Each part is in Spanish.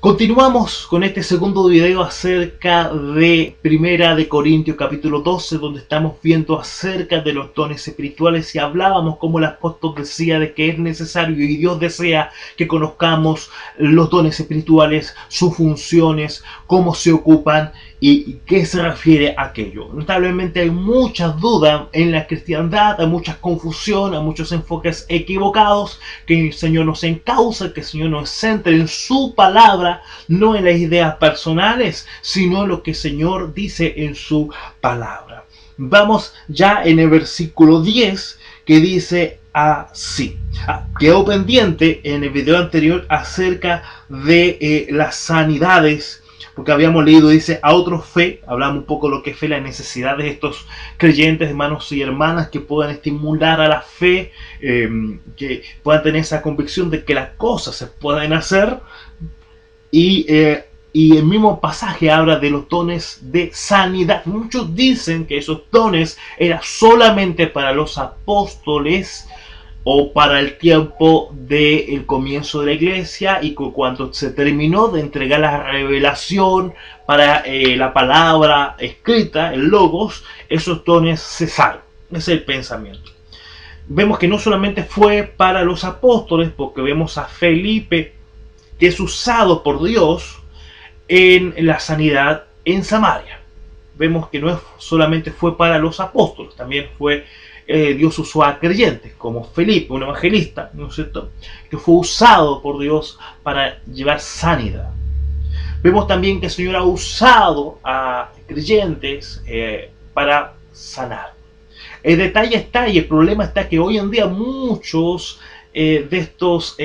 Continuamos con este segundo video acerca de Primera de Corintios capítulo 12, donde estamos viendo acerca de los dones espirituales y hablábamos como el apóstol decía de que es necesario y Dios desea que conozcamos los dones espirituales, sus funciones, cómo se ocupan y qué se refiere a aquello. Notablemente hay muchas dudas en la cristiandad, hay mucha confusión, hay muchos enfoques equivocados, que el Señor nos encausa, que el Señor nos centre en su palabra, no en las ideas personales, sino en lo que el Señor dice en su palabra. Vamos ya en el versículo 10 que dice así. Quedó pendiente en el video anterior acerca de las sanidades, porque habíamos leído, dice, a otros fe, hablamos un poco de lo que es fe, la necesidad de estos creyentes, hermanos y hermanas, que puedan estimular a la fe, que puedan tener esa convicción de que las cosas se pueden hacer. Y el mismo pasaje habla de los dones de sanidad. Muchos dicen que esos dones eran solamente para los apóstoles o para el tiempo del comienzo de la iglesia, y cuando se terminó de entregar la revelación para la palabra escrita, el logos, esos dones cesaron. Ese es el pensamiento. Vemos que no solamente fue para los apóstoles, porque vemos a Felipe, que es usado por Dios en la sanidad en Samaria. Vemos que no solamente fue para los apóstoles, también fue Dios usó a creyentes como Felipe, un evangelista, ¿no es cierto?, que fue usado por Dios para llevar sanidad. Vemos también que el Señor ha usado a creyentes para sanar. El detalle está, y el problema está, que hoy en día muchos de estos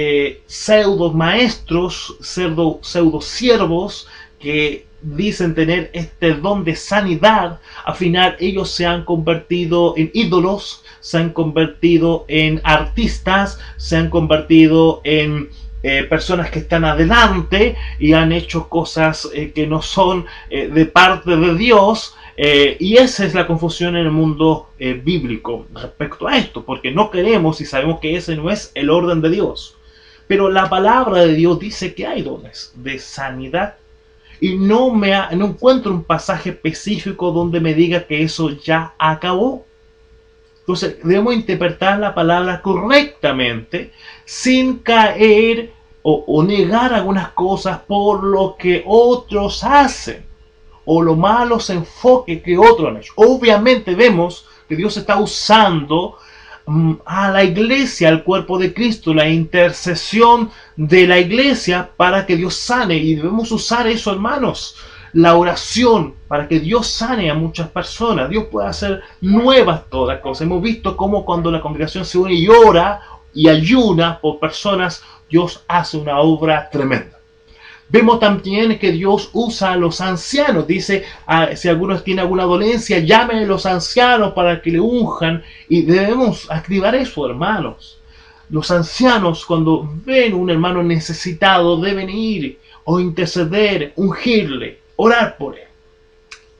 pseudo maestros, pseudo siervos, que dicen tener este don de sanidad, al final ellos se han convertido en ídolos, se han convertido en artistas, se han convertido en personas que están adelante y han hecho cosas que no son de parte de Dios. Y esa es la confusión en el mundo bíblico respecto a esto, porque no queremos y sabemos que ese no es el orden de Dios. Pero la palabra de Dios dice que hay dones de sanidad, y no encuentro un pasaje específico donde me diga que eso ya acabó. Entonces debemos interpretar la palabra correctamente, sin caer o negar algunas cosas por lo que otros hacen, o los malos enfoques que otros han hecho. Obviamente vemos que Dios está usando a la iglesia, al cuerpo de Cristo, la intercesión de la iglesia para que Dios sane, y debemos usar eso, hermanos, la oración, para que Dios sane a muchas personas. Dios puede hacer nuevas todas las cosas. Hemos visto cómo cuando la congregación se une y ora y ayuna por personas, Dios hace una obra tremenda. Vemos también que Dios usa a los ancianos. Dice, si algunos tienen alguna dolencia, llamen a los ancianos para que le unjan. Y debemos activar eso, hermanos. Los ancianos, cuando ven un hermano necesitado, deben ir o interceder, ungirle, orar por él.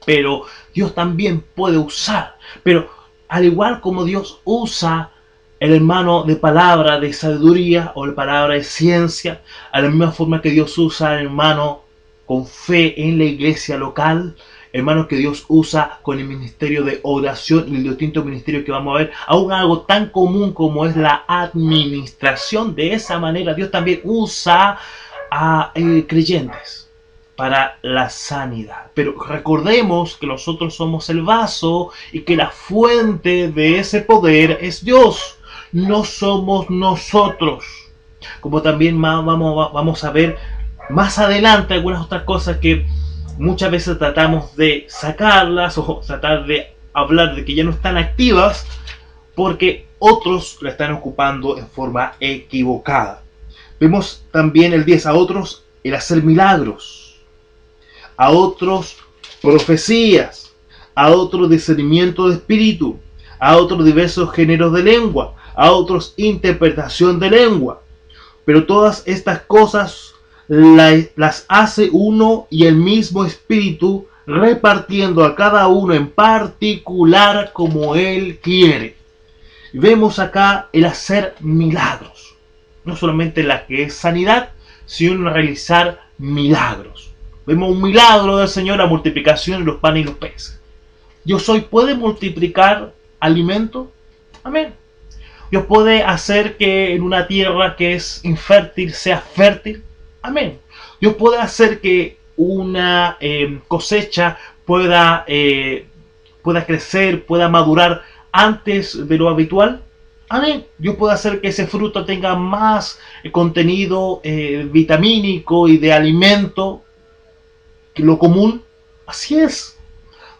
Pero Dios también puede usar. Pero al igual como Dios usa el hermano de palabra de sabiduría o de palabra de ciencia, a la misma forma que Dios usa al hermano con fe en la iglesia local, hermanos que Dios usa con el ministerio de oración y el distinto ministerio que vamos a ver, aún algo tan común como es la administración. De esa manera Dios también usa a creyentes para la sanidad. Pero recordemos que nosotros somos el vaso y que la fuente de ese poder es Dios. No somos nosotros. Como también vamos a ver más adelante algunas otras cosas que muchas veces tratamos de sacarlas o tratar de hablar de que ya no están activas porque otros la están ocupando en forma equivocada. Vemos también el 10, a otros el hacer milagros, a otros profecías, a otros discernimiento de espíritu, a otros diversos géneros de lengua, a otros interpretación de lengua. Pero todas estas cosas las hace uno y el mismo Espíritu, repartiendo a cada uno en particular como Él quiere. Vemos acá el hacer milagros. No solamente la que es sanidad, sino realizar milagros. Vemos un milagro del Señor, la multiplicación de los panes y los peces. Dios hoy puede multiplicar alimento. Amén. Dios puede hacer que en una tierra que es infértil sea fértil. Amén. Dios puede hacer que una cosecha pueda crecer, pueda madurar antes de lo habitual. Amén. Dios puede hacer que ese fruto tenga más contenido vitamínico y de alimento que lo común. Así es.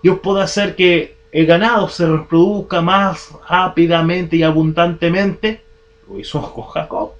Dios puede hacer que el ganado se reproduzca más rápidamente y abundantemente. Lo hizo con Jacob.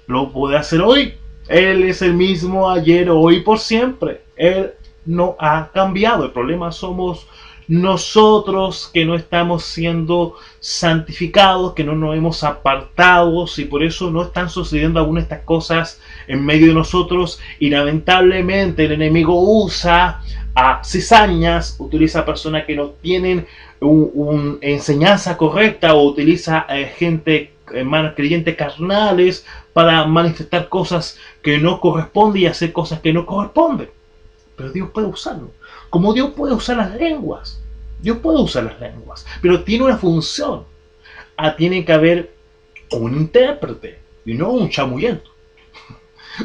Lo puede hacer hoy. Él es el mismo ayer, hoy, por siempre. Él no ha cambiado. El problema somos nosotros, que no estamos siendo santificados, que no nos hemos apartado, y por eso no están sucediendo algunas de estas cosas en medio de nosotros. Y lamentablemente el enemigo usa a cizañas, utiliza a personas que no tienen una enseñanza correcta, o utiliza gente, hermanos creyentes carnales, para manifestar cosas que no corresponden y hacer cosas que no corresponden. Pero Dios puede usarlo. Como Dios puede usar las lenguas. Dios puede usar las lenguas. Pero tiene una función. Tiene que haber un intérprete. Y no un chamullento.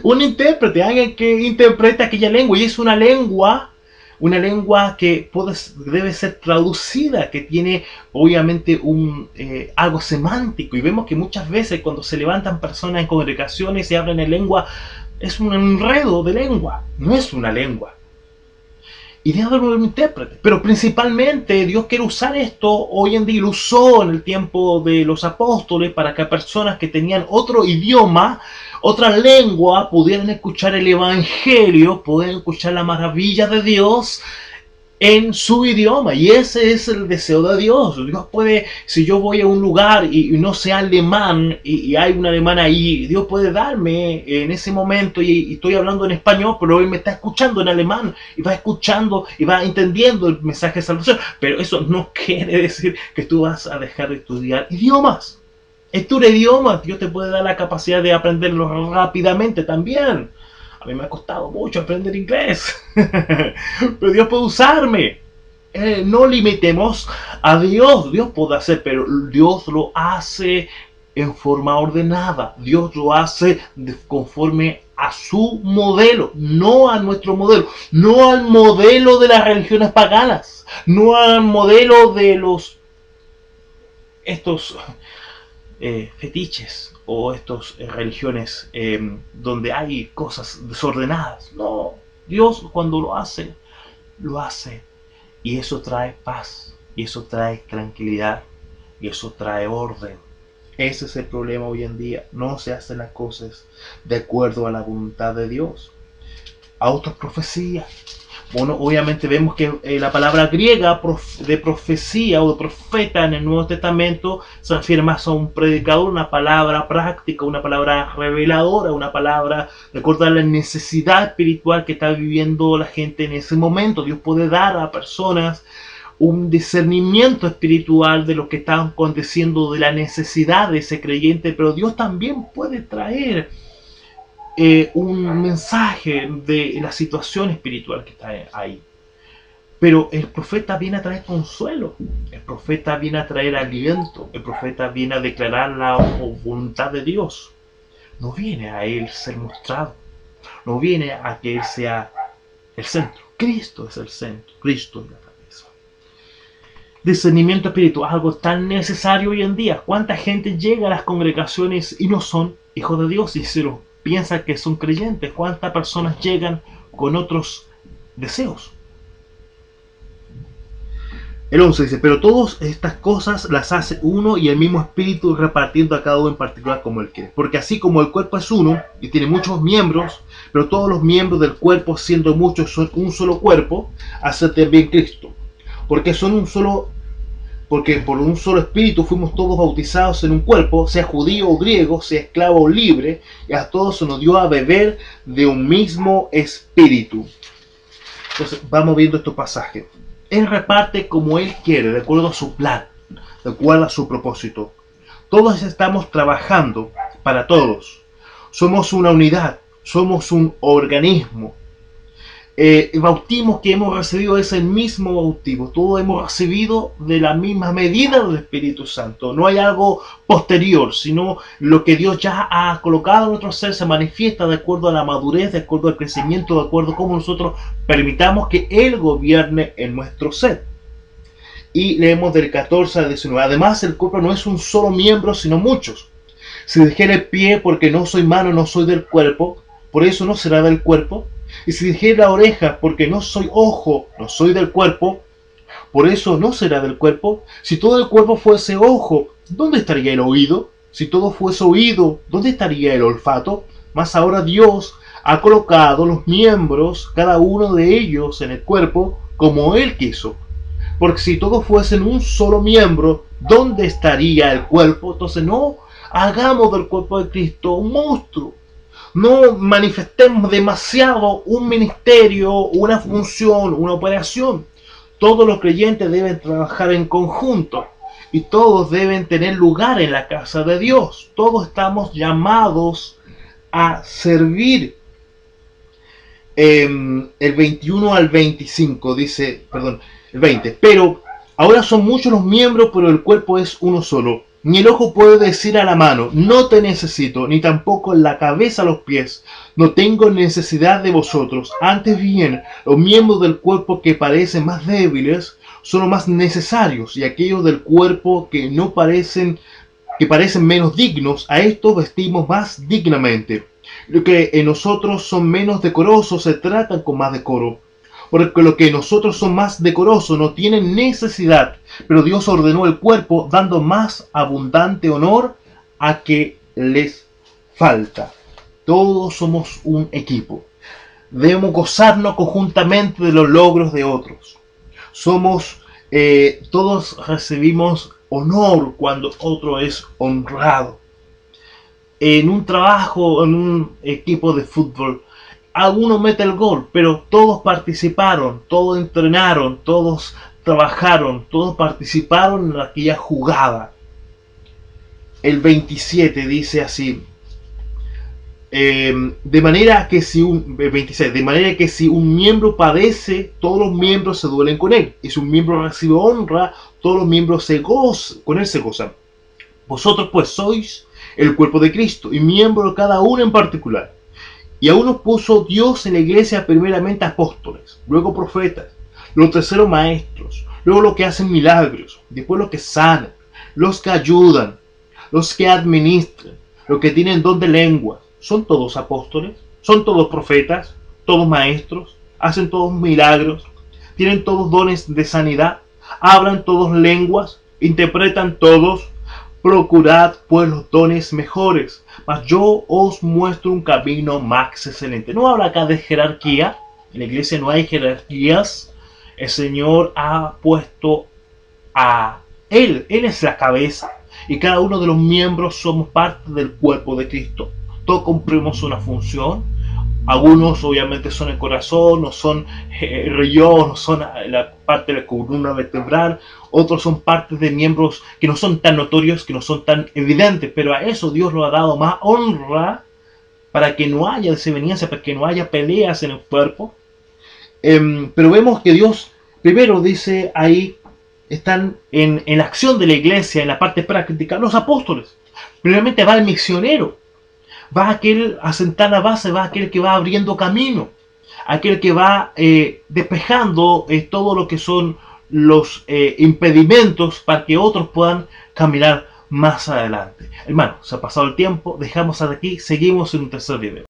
Un intérprete. Alguien que interprete aquella lengua. Y es una lengua que debe ser traducida. Que tiene obviamente algo semántico. Y vemos que muchas veces cuando se levantan personas en congregaciones y hablan en lengua, es un enredo de lengua. No es una lengua. Y debe haber un intérprete. Pero principalmente Dios quiere usar esto hoy en día. Lo usó en el tiempo de los apóstoles para que personas que tenían otro idioma, otra lengua, pudieran escuchar el evangelio, pudieran escuchar la maravilla de Dios en su idioma. Y ese es el deseo de Dios. Dios puede, si yo voy a un lugar y no sé alemán, y hay un alemán ahí, Dios puede darme en ese momento, y estoy hablando en español, pero Él me está escuchando en alemán, y va escuchando y va entendiendo el mensaje de salvación. Pero eso no quiere decir que tú vas a dejar de estudiar idiomas. Estudia idiomas. Dios te puede dar la capacidad de aprenderlo rápidamente también. A mí me ha costado mucho aprender inglés. Pero Dios puede usarme. No limitemos a Dios. Dios puede hacer, pero Dios lo hace en forma ordenada. Dios lo hace conforme a su modelo, no a nuestro modelo, no al modelo de las religiones paganas, no al modelo de estos fetiches o estas religiones donde hay cosas desordenadas. No, Dios cuando lo hace y eso trae paz, y eso trae tranquilidad, y eso trae orden. Ese es el problema hoy en día. No se hacen las cosas de acuerdo a la voluntad de Dios. Autoprofecía. Bueno, obviamente vemos que la palabra griega de profecía o de profeta en el Nuevo Testamento se refiere más a un predicador, una palabra práctica, una palabra reveladora, una palabra de acuerdo a la necesidad espiritual que está viviendo la gente en ese momento. Dios puede dar a personas un discernimiento espiritual de lo que está aconteciendo, de la necesidad de ese creyente, pero Dios también puede traer un mensaje de la situación espiritual que está ahí. Pero el profeta viene a traer consuelo, el profeta viene a traer aliento, el profeta viene a declarar la voluntad de Dios. No viene a él ser mostrado, no viene a que él sea el centro. Cristo es el centro, Cristo es la cabeza. Discernimiento espiritual, algo tan necesario hoy en día. ¿Cuánta gente llega a las congregaciones y no son hijos de Dios y se lo piensa que son creyentes? ¿Cuántas personas llegan con otros deseos? El 11 dice, pero todas estas cosas las hace uno y el mismo Espíritu, repartiendo a cada uno en particular como Él quiere. Porque así como el cuerpo es uno y tiene muchos miembros, pero todos los miembros del cuerpo, siendo muchos, son un solo cuerpo, así también Cristo. Porque por un solo Espíritu fuimos todos bautizados en un cuerpo, sea judío o griego, sea esclavo o libre, y a todos se nos dio a beber de un mismo Espíritu. Entonces vamos viendo estos pasajes. Él reparte como Él quiere, de acuerdo a su plan, de acuerdo a su propósito. Todos estamos trabajando para todos. Somos una unidad, somos un organismo. El bautismo que hemos recibido es el mismo bautismo, todos hemos recibido de la misma medida del Espíritu Santo, no hay algo posterior, sino lo que Dios ya ha colocado en nuestro ser se manifiesta de acuerdo a la madurez, de acuerdo al crecimiento, de acuerdo a cómo nosotros permitamos que Él gobierne en nuestro ser. Y leemos del 14 al 19, además el cuerpo no es un solo miembro, sino muchos. Si dijera el pie, porque no soy mano, no soy del cuerpo, por eso no será del cuerpo. Y si dijera la oreja, porque no soy ojo, no soy del cuerpo, por eso no será del cuerpo. Si todo el cuerpo fuese ojo, ¿dónde estaría el oído? Si todo fuese oído, ¿dónde estaría el olfato? Mas ahora Dios ha colocado los miembros, cada uno de ellos, en el cuerpo, como Él quiso. Porque si todos fuesen un solo miembro, ¿dónde estaría el cuerpo? Entonces no hagamos del cuerpo de Cristo un monstruo. No manifestemos demasiado un ministerio, una función, una operación. Todos los creyentes deben trabajar en conjunto y todos deben tener lugar en la casa de Dios. Todos estamos llamados a servir. El 21 al 25 dice, perdón, el 20. Pero ahora son muchos los miembros, pero el cuerpo es uno solo. Ni el ojo puede decir a la mano, no te necesito, ni tampoco la cabeza a los pies, no tengo necesidad de vosotros. Antes bien, los miembros del cuerpo que parecen más débiles son los más necesarios, y aquellos del cuerpo que parecen menos dignos, a estos vestimos más dignamente. Lo que en nosotros son menos decorosos se tratan con más decoro. Porque lo que nosotros son más decorosos no tienen necesidad, pero Dios ordenó el cuerpo dando más abundante honor a que les falta. Todos somos un equipo. Debemos gozarnos conjuntamente de los logros de otros. Todos recibimos honor cuando otro es honrado. En un trabajo, en un equipo de fútbol, alguno mete el gol, pero todos participaron, todos entrenaron, todos trabajaron, todos participaron en aquella jugada. El 27 dice así, de manera que si un miembro padece, todos los miembros se duelen con él, y si un miembro recibe honra, todos los miembros con él se gozan. Vosotros pues sois el cuerpo de Cristo, y miembro cada uno en particular. Y a uno puso Dios en la iglesia primeramente apóstoles, luego profetas, los terceros maestros, luego los que hacen milagros, después los que sanan, los que ayudan, los que administran, los que tienen don de lengua. ¿Son todos apóstoles? ¿Son todos profetas? ¿Todos maestros? ¿Hacen todos milagros? ¿Tienen todos dones de sanidad? ¿Hablan todos lenguas? ¿Interpretan todos? Procurad pues los dones mejores, mas yo os muestro un camino más excelente. No habla acá de jerarquía, en la iglesia no hay jerarquías. El Señor ha puesto a Él es la cabeza, y cada uno de los miembros somos parte del cuerpo de Cristo. Todos cumplimos una función. Algunos obviamente son el corazón, no son el riñón, no son la parte de la columna vertebral. Otros son partes de miembros que no son tan notorios, que no son tan evidentes. Pero a eso Dios lo ha dado más honra para que no haya desavenencia, para que no haya peleas en el cuerpo. Pero vemos que Dios, primero dice ahí, están en la acción de la iglesia, en la parte práctica, los apóstoles. Primeramente va el misionero. Va aquel a sentar la base, va aquel que va abriendo camino, aquel que va despejando todo lo que son los impedimentos para que otros puedan caminar más adelante. Hermano, se ha pasado el tiempo, dejamos hasta aquí, seguimos en un tercer video.